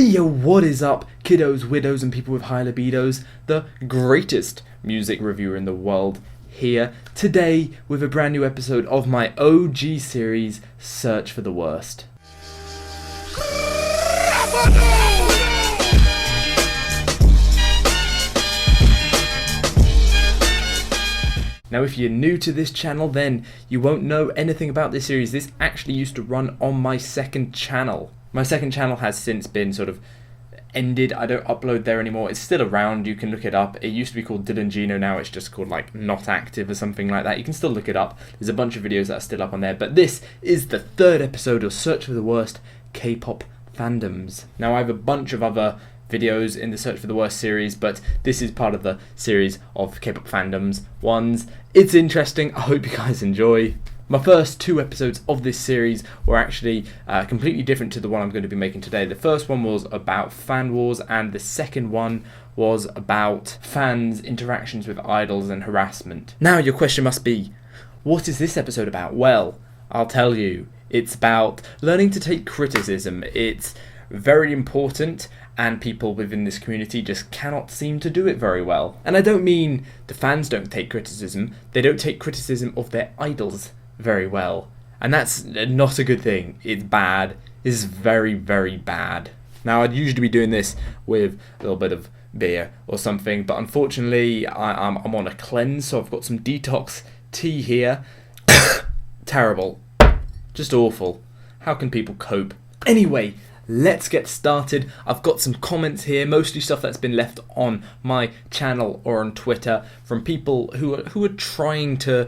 Yo, what is up, kiddos, widows, and people with high libidos? The greatest music reviewer in the world here today with a brand new episode of my OG series, Search for the Worst. Now, if you're new to this channel, then you won't know anything about this series. This actually used to run on my second channel. My second channel has since been sort of ended. I don't upload there anymore. It's still around. You can look it up. It used to be called Ginno. Now it's just called like Not Active or something like that. You can still look it up. There's a bunch of videos that are still up on there. But this is the third episode of Search for the Worst K-Pop Fandoms. Now, I have a bunch of other videos in the Search for the Worst series, but this is part of the series of K-Pop Fandoms ones. It's interesting. I hope you guys enjoy. My first two episodes of this series were actually completely different to the one I'm going to be making today. The first one was about fan wars, and the second one was about fans' interactions with idols and harassment. Now your question must be, what is this episode about? Well, I'll tell you. It's about learning to take criticism. It's very important, and people within this community just cannot seem to do it very well. And I don't mean the fans don't take criticism, they don't take criticism of their idols very well. And that's not a good thing. It's bad. It's very, very bad. Now, I'd usually be doing this with a little bit of beer or something, but unfortunately I'm on a cleanse, so I've got some detox tea here. Terrible. Just awful. How can people cope? Anyway, let's get started. I've got some comments here, mostly stuff that's been left on my channel or on Twitter from people who are trying to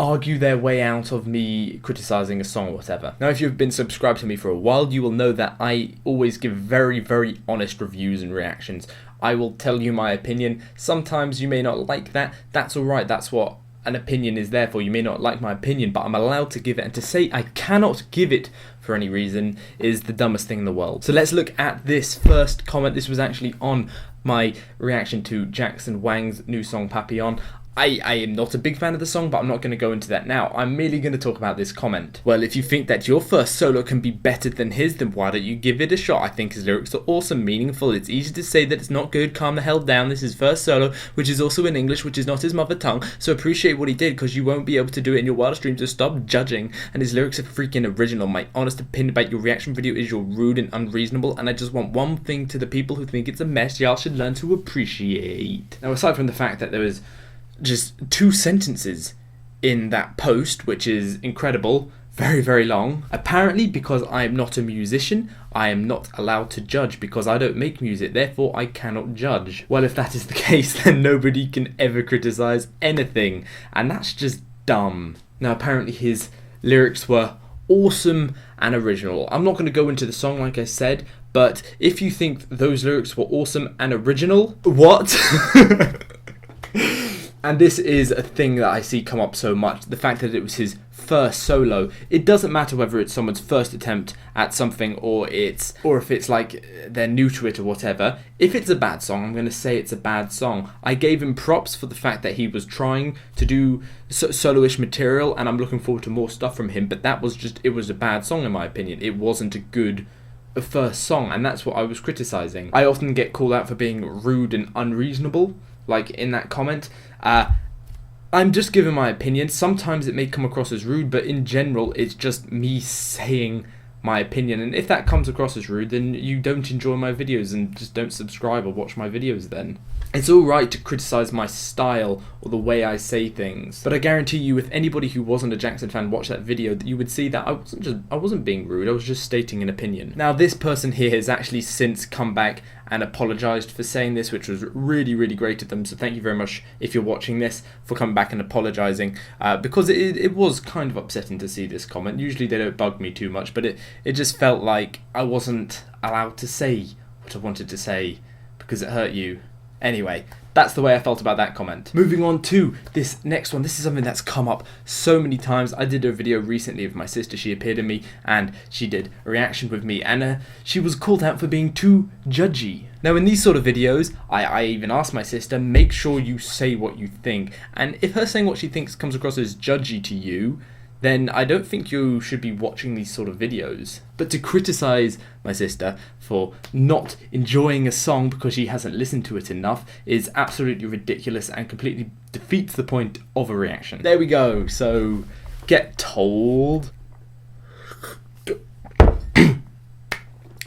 argue their way out of me criticizing a song or whatever. Now, if you've been subscribed to me for a while, you will know that I always give very, very honest reviews and reactions. I will tell you my opinion. Sometimes you may not like that. That's alright. That's what an opinion is there for. You may not like my opinion, but I'm allowed to give it, and to say I cannot give it for any reason is the dumbest thing in the world. So let's look at this first comment. This was actually on my reaction to Jackson Wang's new song Papillon. I am not a big fan of the song, but I'm not going to go into that now. I'm merely going to talk about this comment. Well, if you think that your first solo can be better than his, then why don't you give it a shot? I think his lyrics are awesome, meaningful. It's easy to say that it's not good. Calm the hell down. This is his first solo, which is also in English, which is not his mother tongue. So appreciate what he did, because you won't be able to do it in your wildest dreams. So stop judging. And his lyrics are freaking original. My honest opinion about your reaction video is you're rude and unreasonable. And I just want one thing to the people who think it's a mess. Y'all should learn to appreciate. Now, aside from the fact that there was just 2 sentences in that post, which is incredible, very, very long. Apparently, because I am not a musician, I am not allowed to judge because I don't make music, therefore I cannot judge. Well, if that is the case, then nobody can ever criticize anything, and that's just dumb. Now, apparently his lyrics were awesome and original. I'm not going to go into the song like I said, but if you think those lyrics were awesome and original, what? And this is a thing that I see come up so much, the fact that it was his first solo. It doesn't matter whether it's someone's first attempt at something or if it's like they're new to it or whatever. If it's a bad song, I'm going to say it's a bad song. I gave him props for the fact that he was trying to do solo-ish material, and I'm looking forward to more stuff from him, but it was a bad song in my opinion. It wasn't a good first song, and that's what I was criticizing. I often get called out for being rude and unreasonable, like in that comment. I'm just giving my opinion. Sometimes it may come across as rude, but in general, it's just me saying my opinion. And if that comes across as rude, then you don't enjoy my videos and just don't subscribe or watch my videos then. It's alright to criticize my style or the way I say things, but I guarantee you, if anybody who wasn't a Jackson fan watched that video, you would see that I wasn't being rude, I was just stating an opinion. Now, this person here has actually since come back and apologized for saying this, which was really, really great of them. So thank you very much, if you're watching this, for coming back and apologizing, because it was kind of upsetting to see this comment. Usually they don't bug me too much, but it just felt like I wasn't allowed to say what I wanted to say because it hurt you. Anyway, that's the way I felt about that comment. Moving on to this next one. This is something that's come up so many times. I did a video recently with my sister. She appeared in me and she did a reaction with me, and she was called out for being too judgy. Now, in these sort of videos, I even asked my sister, make sure you say what you think. And if her saying what she thinks comes across as judgy to you, then I don't think you should be watching these sort of videos. But to criticise my sister for not enjoying a song because she hasn't listened to it enough is absolutely ridiculous and completely defeats the point of a reaction. There we go, so get told.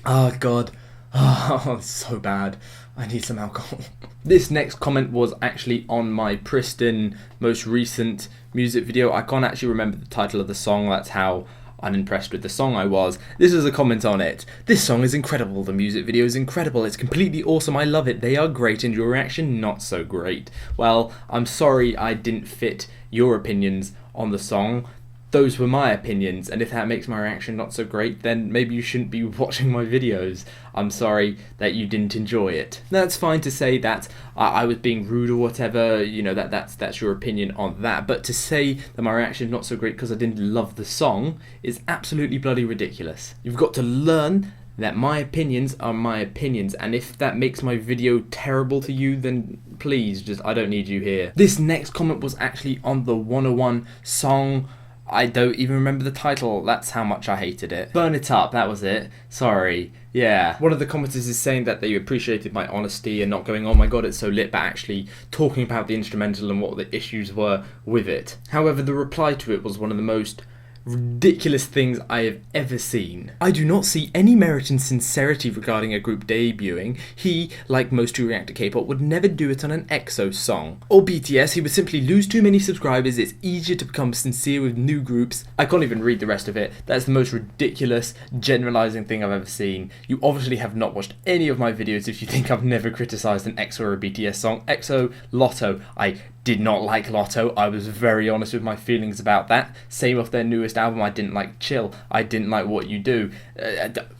Oh god, oh, it's so bad. I need some alcohol. This next comment was actually on my Preston most recent music video. I can't actually remember the title of the song, that's how unimpressed with the song I was. This is a comment on it. This song is incredible, the music video is incredible, it's completely awesome, I love it, they are great, and your reaction not so great. Well, I'm sorry I didn't fit your opinions on the song. Those were my opinions, and if that makes my reaction not so great, then maybe you shouldn't be watching my videos. I'm sorry that you didn't enjoy it. That's fine to say that I was being rude or whatever, you know, that's your opinion on that, but to say that my reaction is not so great because I didn't love the song is absolutely bloody ridiculous. You've got to learn that my opinions are my opinions, and if that makes my video terrible to you, then please, I don't need you here. This next comment was actually on the 101 song. I don't even remember the title, that's how much I hated it. Burn It Up, that was it. Sorry. Yeah. One of the commenters is saying that they appreciated my honesty and not going, oh my god, it's so lit, but actually talking about the instrumental and what the issues were with it. However, the reply to it was one of the most ridiculous things I have ever seen. I do not see any merit in sincerity regarding a group debuting. He, like most who react to K-pop, would never do it on an EXO song. Or BTS, he would simply lose too many subscribers. It's easier to become sincere with new groups. I can't even read the rest of it. That's the most ridiculous, generalizing thing I've ever seen. You obviously have not watched any of my videos if you think I've never criticized an EXO or a BTS song. EXO, Lotto, I did not like Lotto. I was very honest with my feelings about that. Same with their newest album, I didn't like Chill. I didn't like What You Do.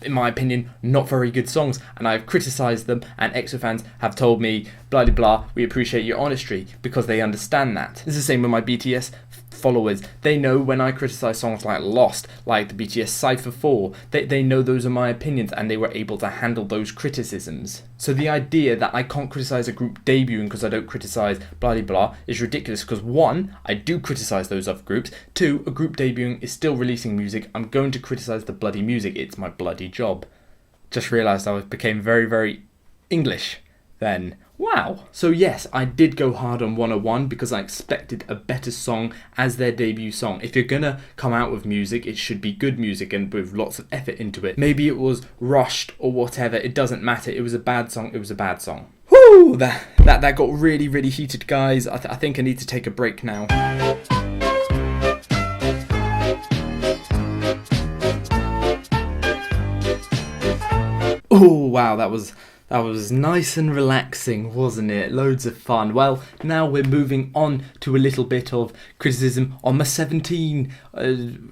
In my opinion, not very good songs, and I've criticised them, and EXO fans have told me, blah blah blah, we appreciate your honesty, because they understand that. It's the same with my BTS followers. They know when I criticise songs like Lost, like the BTS Cypher 4, they know those are my opinions, and they were able to handle those criticisms. So the idea that I can't criticise a group debuting because I don't criticise blah blah blah is ridiculous, because one, I do criticise those other groups, two, a group debuting is still releasing music, I'm going to criticise the bloody music, it's my bloody job. Just realised I became very, very English then. Wow. So yes, I did go hard on 101 because I expected a better song as their debut song. If you're gonna come out with music, it should be good music and with lots of effort into it. Maybe it was rushed or whatever, it doesn't matter. It was a bad song, it was a bad song. Woo! That got really, really heated, guys. I think I need to take a break now. Oh wow, that was nice and relaxing, wasn't it? Loads of fun. Well, now we're moving on to a little bit of criticism on my 17.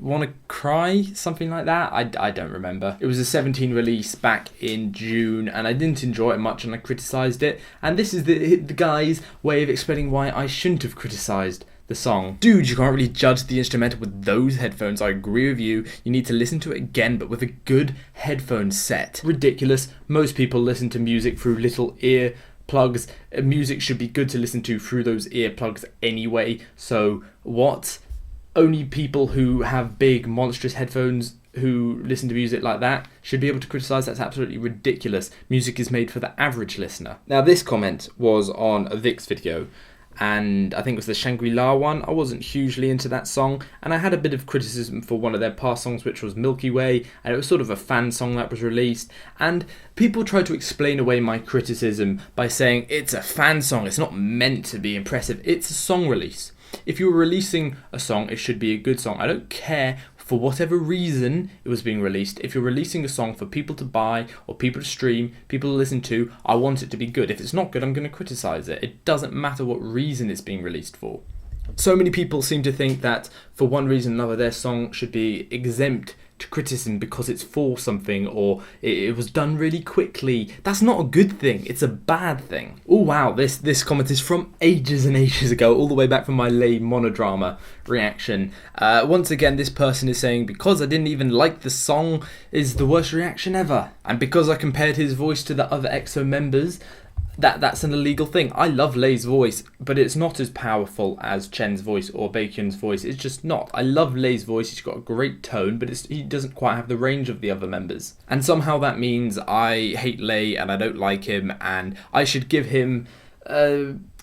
Wanna cry? Something like that? I don't remember. It was a 17 release back in June, and I didn't enjoy it much, and I criticised it. And this is the guy's way of explaining why I shouldn't have criticised the song. Dude, you can't really judge the instrumental with those headphones. I agree with you. You need to listen to it again, but with a good headphone set. Ridiculous. Most people listen to music through little ear plugs. Music should be good to listen to through those ear plugs anyway. So what? Only people who have big monstrous headphones who listen to music like that should be able to criticise. That's absolutely ridiculous. Music is made for the average listener. Now this comment was on a Vic's video, and I think it was the Shangri-La one. I wasn't hugely into that song, and I had a bit of criticism for one of their past songs, which was Milky Way, and it was sort of a fan song that was released, and people tried to explain away my criticism by saying it's a fan song, it's not meant to be impressive, it's a song release. If you're releasing a song, it should be a good song. I don't care for whatever reason it was being released. If you're releasing a song for people to buy or people to stream, people to listen to, I want it to be good. If it's not good, I'm going to criticize it. It doesn't matter what reason it's being released for. So many people seem to think that for one reason or another their song should be exempt to criticism because it's for something, or it was done really quickly. That's not a good thing, it's a bad thing. Oh wow, this comment is from ages and ages ago, all the way back from my lame monodrama reaction. Once again, this person is saying because I didn't even like the song is the worst reaction ever, and because I compared his voice to the other EXO members, that's an illegal thing. I love Lay's voice, but it's not as powerful as Chen's voice or Baekhyun's voice. It's just not. I love Lay's voice. He's got a great tone, but he doesn't quite have the range of the other members. And somehow that means I hate Lay and I don't like him, and I should give him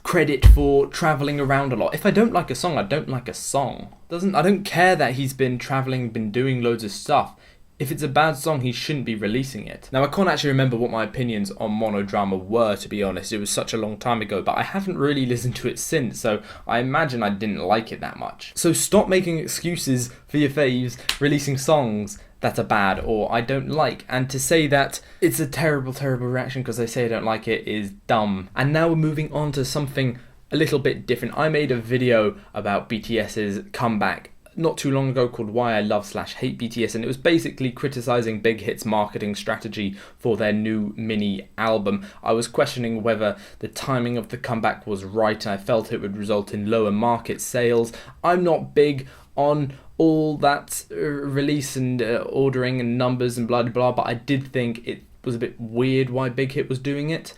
credit for traveling around a lot. If I don't like a song, I don't like a song. I don't care that he's been traveling, been doing loads of stuff. If it's a bad song, he shouldn't be releasing it. Now, I can't actually remember what my opinions on Monodrama were, to be honest. It was such a long time ago, but I haven't really listened to it since, so I imagine I didn't like it that much. So stop making excuses for your faves releasing songs that are bad or I don't like, and to say that it's a terrible, terrible reaction because they say I don't like it is dumb. And now we're moving on to something a little bit different. I made a video about BTS's comeback not too long ago called Why I Love/Hate BTS, and it was basically criticizing Big Hit's marketing strategy for their new mini album. I was questioning whether the timing of the comeback was right, and I felt it would result in lower market sales. I'm not big on all that release and ordering and numbers and blah blah blah, but I did think it was a bit weird why Big Hit was doing it.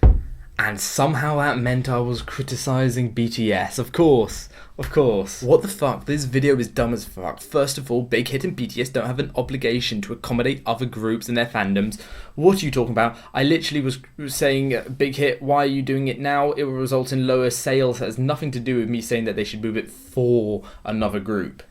And somehow that meant I was criticizing BTS, of course. What the fuck? This video is dumb as fuck. First of all, Big Hit and BTS don't have an obligation to accommodate other groups and their fandoms. What are you talking about? I literally was saying, Big Hit, why are you doing it now? It will result in lower sales. It has nothing to do with me saying that they should move it for another group.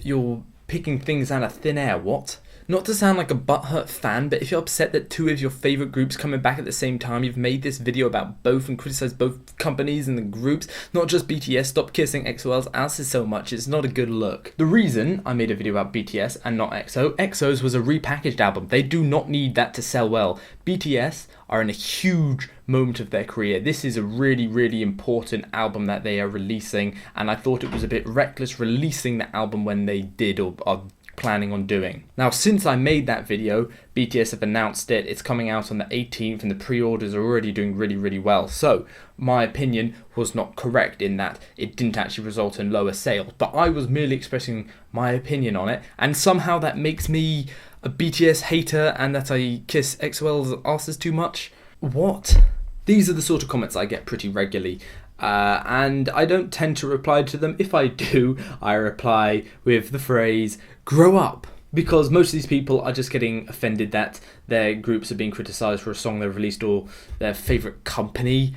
You're picking things out of thin air, what? Not to sound like a butthurt fan, but if you're upset that two of your favourite groups coming back at the same time, you've made this video about both and criticised both companies and the groups, not just BTS. Stop kissing EXO-L's asses so much, it's not a good look. The reason I made a video about BTS and not EXO's was a repackaged album. They do not need that to sell well. BTS are in a huge moment of their career. This is a really, really important album that they are releasing, and I thought it was a bit reckless releasing the album when they did or are planning on doing. Now, since I made that video, BTS have announced it. It's coming out on the 18th and the pre-orders are already doing really, really well. So my opinion was not correct in that it didn't actually result in lower sales, but I was merely expressing my opinion on it, and somehow that makes me a BTS hater and that I kiss EXO-L's asses too much. What? These are the sort of comments I get pretty regularly. And I don't tend to reply to them. If I do, I reply with the phrase, grow up. Because most of these people are just getting offended that their groups are being criticised for a song they've released, or their favourite company,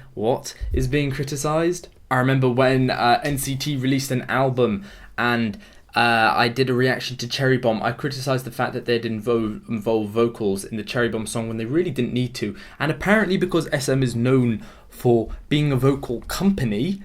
is being criticised. I remember when NCT released an album and I did a reaction to Cherry Bomb. I criticised the fact that they'd involve vocals in the Cherry Bomb song when they really didn't need to. And apparently because SM is known for being a vocal company,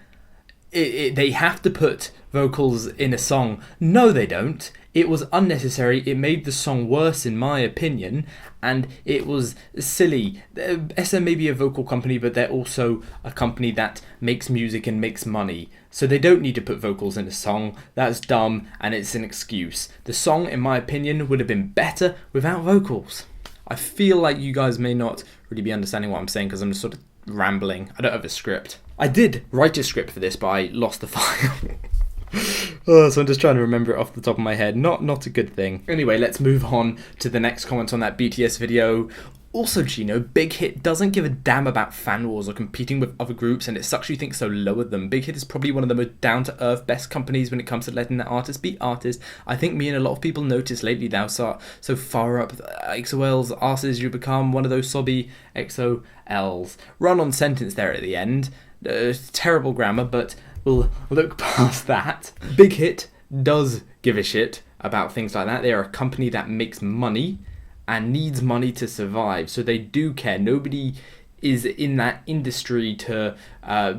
they have to put vocals in a song. No, they don't. It was unnecessary. It made the song worse, in my opinion, and it was silly. SM may be a vocal company, but they're also a company that makes music and makes money. So they don't need to put vocals in a song. That's dumb, and it's an excuse. The song, in my opinion, would have been better without vocals. I feel like you guys may not really be understanding what I'm saying because I'm just sort of rambling. I don't have a script. I did write a script for this, but I lost the file. So I'm just trying to remember it off the top of my head. Not a good thing. Anyway, let's move on to the next comment on that BTS video. Also, Ginno, Big Hit doesn't give a damn about fan wars or competing with other groups, and it sucks you think so low of them. Big Hit is probably one of the most down-to-earth best companies when it comes to letting their artists be artists. I think me and a lot of people noticed lately thou so far up EXO-L's asses you become one of those sobby EXO-L's. Run-on sentence there at the end. Terrible grammar, but we'll look past that. Big Hit does give a shit about things like that. They are a company that makes money and needs money to survive, so they do care. Nobody is in that industry to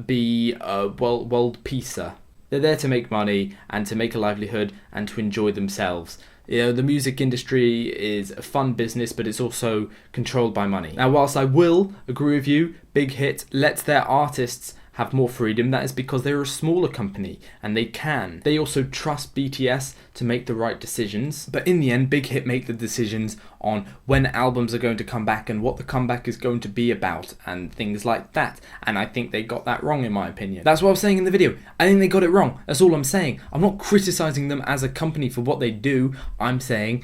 be a world peacer. They're there to make money and to make a livelihood and to enjoy themselves. You know, the music industry is a fun business, but it's also controlled by money. Now, whilst I will agree with you, Big Hit lets their artists have more freedom. That is because they're a smaller company and they can. They also trust BTS to make the right decisions. But in the end, Big Hit make the decisions on when albums are going to come back and what the comeback is going to be about and things like that. And I think they got that wrong, in my opinion. That's what I was saying in the video. I think they got it wrong. That's all I'm saying. I'm not criticizing them as a company for what they do. I'm saying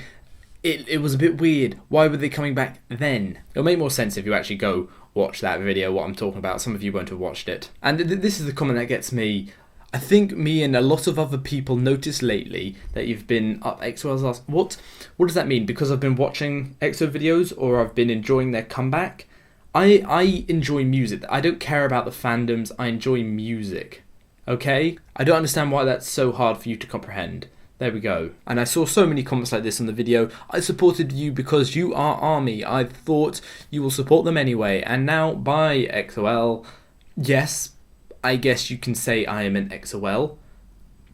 it was a bit weird. Why were they coming back then? It'll make more sense if you actually go watch that video, what I'm talking about. Some of you won't have watched it. And this is the comment that gets me. I think me and a lot of other people noticed lately that you've been up EXO-L's last... What does that mean? Because I've been watching EXO videos or I've been enjoying their comeback? I enjoy music. I don't care about the fandoms. I enjoy music. Okay? I don't understand why that's so hard for you to comprehend. There we go. And I saw so many comments like this on the video. I supported you because you are ARMY. I thought you will support them anyway. And now, bye EXO-L. Yes, I guess you can say I am an EXO-L.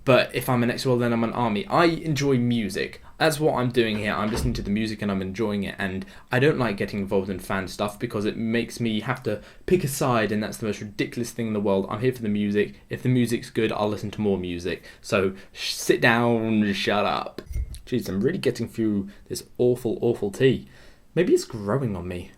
But if I'm an EXO-L, then I'm an ARMY. I enjoy music. That's what I'm doing here. I'm listening to the music and I'm enjoying it. And I don't like getting involved in fan stuff because it makes me have to pick a side, and that's the most ridiculous thing in the world. I'm here for the music. If the music's good, I'll listen to more music. So sit down, shut up. Jeez, I'm really getting through this awful, awful tea. Maybe it's growing on me.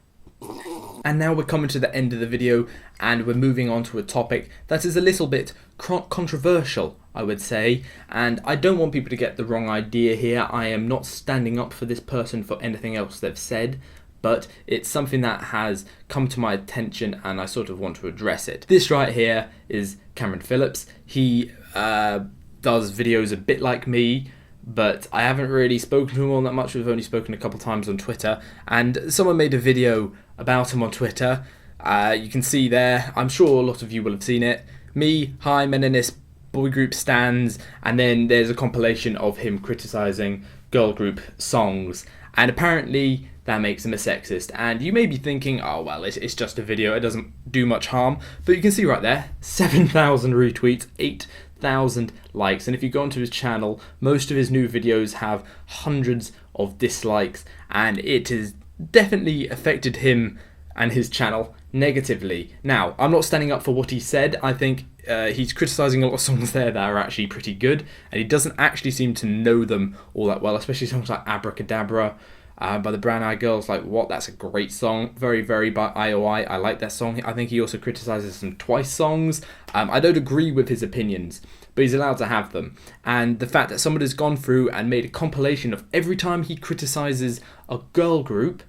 And now we're coming to the end of the video and we're moving on to a topic that is a little bit controversial, I would say, and I don't want people to get the wrong idea here. I am not standing up for this person for anything else they've said, but it's something that has come to my attention and I sort of want to address it. This right here is Cameron Phillips. He does videos a bit like me, but I haven't really spoken to him all that much. We've only spoken a couple times on Twitter, and someone made a video about him on Twitter. You can see there, I'm sure a lot of you will have seen it. Me, hi, Menanis, boy group stands, and then there's a compilation of him criticising girl group songs, and apparently that makes him a sexist. And you may be thinking, oh well, it's just a video, it doesn't do much harm, but you can see right there, 7,000 retweets, 8,000 likes, and if you go onto his channel, most of his new videos have hundreds of dislikes, and it has definitely affected him and his channel negatively. Now, I'm not standing up for what he said. I think he's criticising a lot of songs there that are actually pretty good, and he doesn't actually seem to know them all that well, especially songs like Abracadabra by the Brown Eyed Girls. Like, what? That's a great song. Very, very by IOI. I like that song. I think he also criticises some Twice songs. I don't agree with his opinions, but he's allowed to have them. And the fact that someone has gone through and made a compilation of every time he criticises a girl group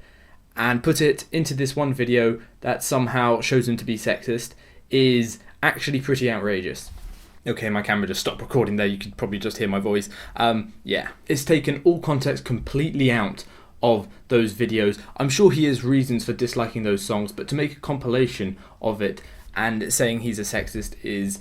and put it into this one video that somehow shows him to be sexist is actually pretty outrageous. Okay, my camera just stopped recording there. You could probably just hear my voice. Yeah, it's taken all context completely out of those videos. I'm sure he has reasons for disliking those songs, but to make a compilation of it and saying he's a sexist is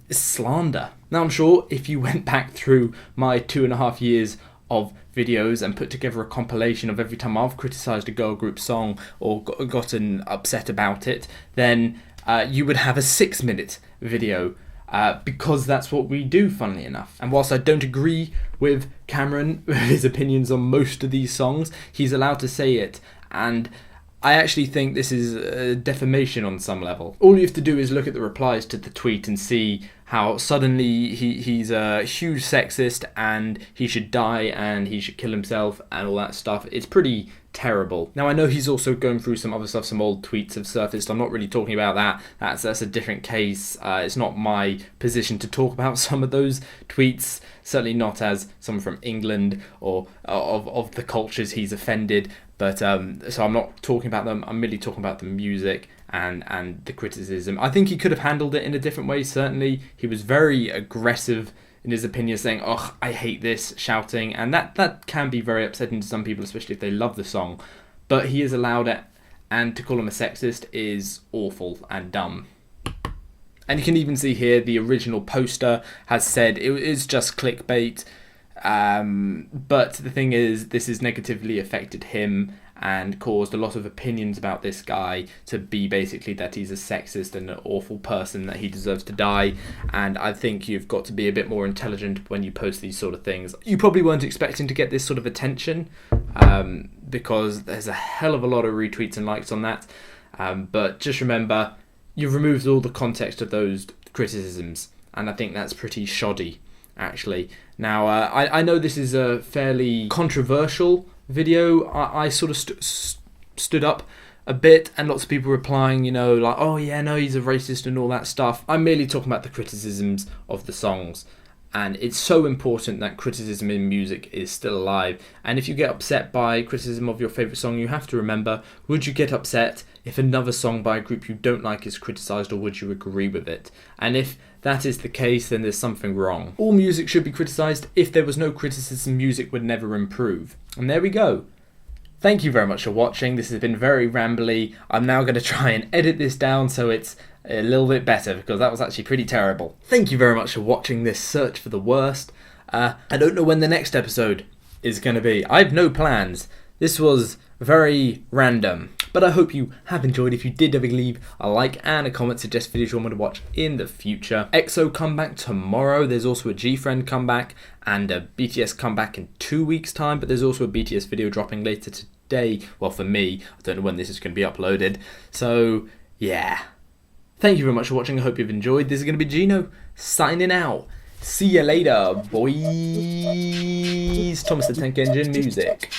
slander. Now, I'm sure if you went back through my 2.5 years of videos and put together a compilation of every time I've criticised a girl group song or gotten upset about it, then you would have a 6-minute video, because that's what we do, funnily enough. And whilst I don't agree with Cameron, with his opinions on most of these songs, he's allowed to say it, and I actually think this is defamation on some level. All you have to do is look at the replies to the tweet and see how suddenly he's a huge sexist and he should die and he should kill himself and all that stuff. It's pretty terrible. Now, I know he's also going through some other stuff. Some old tweets have surfaced. I'm not really talking about that. That's a different case. It's not my position to talk about some of those tweets. Certainly not as someone from England or of the cultures he's offended. But so I'm not talking about them. I'm merely talking about the music and the criticism. I think he could have handled it in a different way. Certainly, he was very aggressive in his opinion, saying, "Oh, I hate this," shouting, and that can be very upsetting to some people, especially if they love the song. But he has allowed it, and to call him a sexist is awful and dumb. And you can even see here the original poster has said it is just clickbait. But the thing is, this has negatively affected him and caused a lot of opinions about this guy to be basically that he's a sexist and an awful person, that he deserves to die. And I think you've got to be a bit more intelligent when you post these sort of things. You probably weren't expecting to get this sort of attention, because there's a hell of a lot of retweets and likes on that. But just remember, you've removed all the context of those criticisms, and I think that's pretty shoddy, actually. Now, I know this is a fairly controversial video. I sort of stood up a bit, and lots of people replying, like, oh yeah, no, he's a racist and all that stuff. I'm merely talking about the criticisms of the songs. And it's so important that criticism in music is still alive. And if you get upset by criticism of your favourite song, you have to remember, would you get upset if another song by a group you don't like is criticised, or would you agree with it? And if that is the case, then there's something wrong. All music should be criticised. If there was no criticism, music would never improve. And there we go. Thank you very much for watching. This has been very rambly. I'm now going to try and edit this down so it's a little bit better, because that was actually pretty terrible. Thank you very much for watching this search for the worst. I don't know when the next episode is going to be. I have no plans. This was very random. But I hope you have enjoyed. If you did, definitely leave a like and a comment, suggest videos you want me to watch in the future. EXO comeback tomorrow. There's also a G-Friend comeback and a BTS comeback in 2 weeks' time. But there's also a BTS video dropping later today. Well, for me, I don't know when this is going to be uploaded. So, yeah. Thank you very much for watching. I hope you've enjoyed. This is going to be Ginno signing out. See you later, boys. Thomas the Tank Engine music.